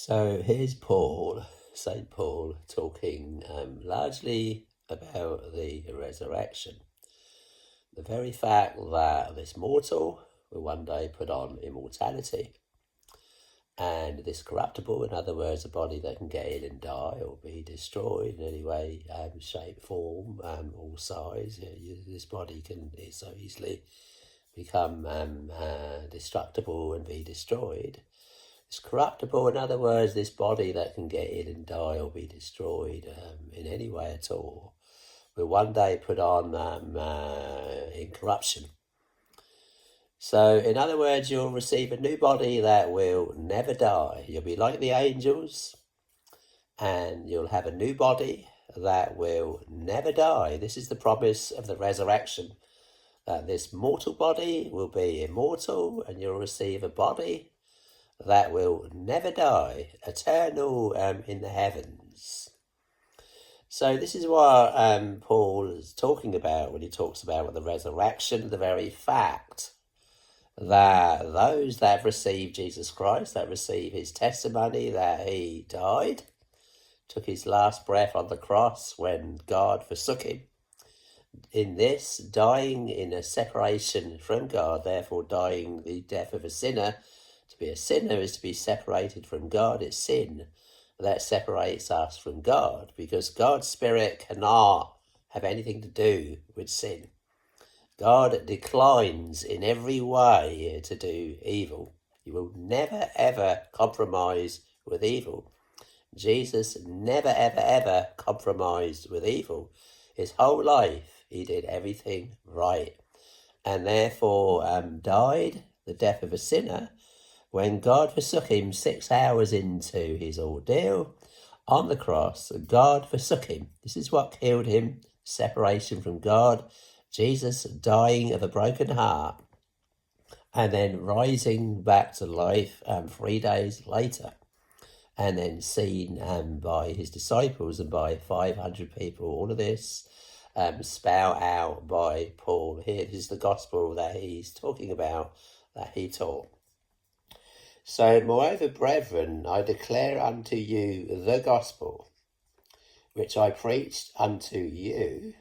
So here's Paul, St. Paul, talking largely about the resurrection. The very fact that this mortal will one day put on immortality, and this corruptible, in other words, a body that can get ill and die or be destroyed in any way, shape, form, or size. This body can so easily become destructible and be destroyed. It's corruptible, in other words, this body that can get ill and die or be destroyed in any way at all, will one day put on incorruption. So, in other words, you'll receive a new body that will never die. You'll be like the angels, and you'll have a new body that will never die. This is the promise of the resurrection, that this mortal body will be immortal, and you'll receive a body that will never die, eternal in the heavens. So this is what Paul is talking about when he talks about the resurrection, the very fact that those that have received Jesus Christ, that receive his testimony that he died, took his last breath on the cross when God forsook him. In this, dying in a separation from God, therefore dying the death of a sinner. To be a sinner is to be separated from God. It's sin that separates us from God, because God's Spirit cannot have anything to do with sin. God declines in every way to do evil. He will never, ever compromise with evil. Jesus never, ever, ever compromised with evil. His whole life, he did everything right, and therefore died the death of a sinner when God forsook him 6 hours into his ordeal on the cross. God forsook him. This is what killed him, separation from God. Jesus dying of a broken heart and then rising back to life 3 days later, and then seen by his disciples and by 500 people. All of this spout out by Paul here. This is the gospel that he's talking about, that he taught. So, moreover, brethren, I declare unto you the gospel, which I preached unto you,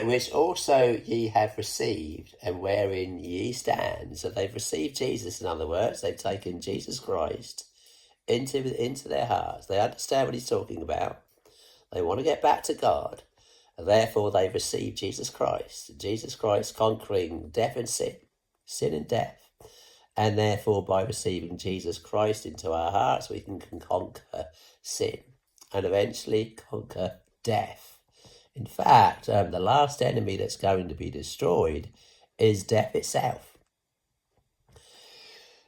which also ye have received, and wherein ye stand. So they've received Jesus, in other words. They've taken Jesus Christ into their hearts. They understand what he's talking about. They want to get back to God. Therefore, they've received Jesus Christ. Jesus Christ conquering death and sin and death. And therefore, by receiving Jesus Christ into our hearts, we can conquer sin and eventually conquer death. In fact, the last enemy that's going to be destroyed is death itself.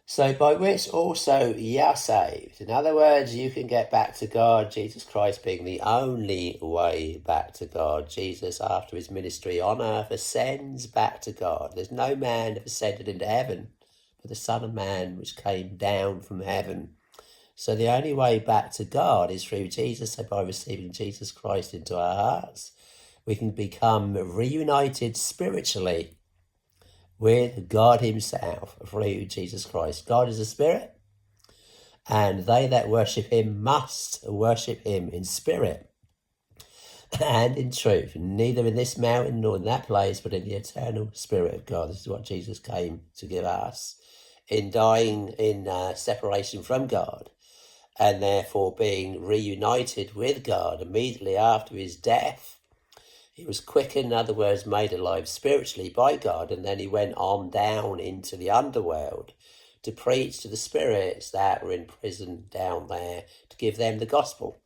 So by which also ye are saved. In other words, you can get back to God, Jesus Christ being the only way back to God. Jesus, after his ministry on earth, ascends back to God. There's no man that ascended into heaven, the Son of Man, which came down from heaven. So the only way back to God is through Jesus. So by receiving Jesus Christ into our hearts, we can become reunited spiritually with God himself through Jesus Christ. God is a spirit, and they that worship him must worship him in spirit and in truth, neither in this mountain nor in that place, but in the eternal Spirit of God. This is what Jesus came to give us in dying in separation from God, and therefore being reunited with God immediately after his death. He was quickened, in other words, made alive spiritually by God, and then he went on down into the underworld to preach to the spirits that were in prison down there, to give them the gospel.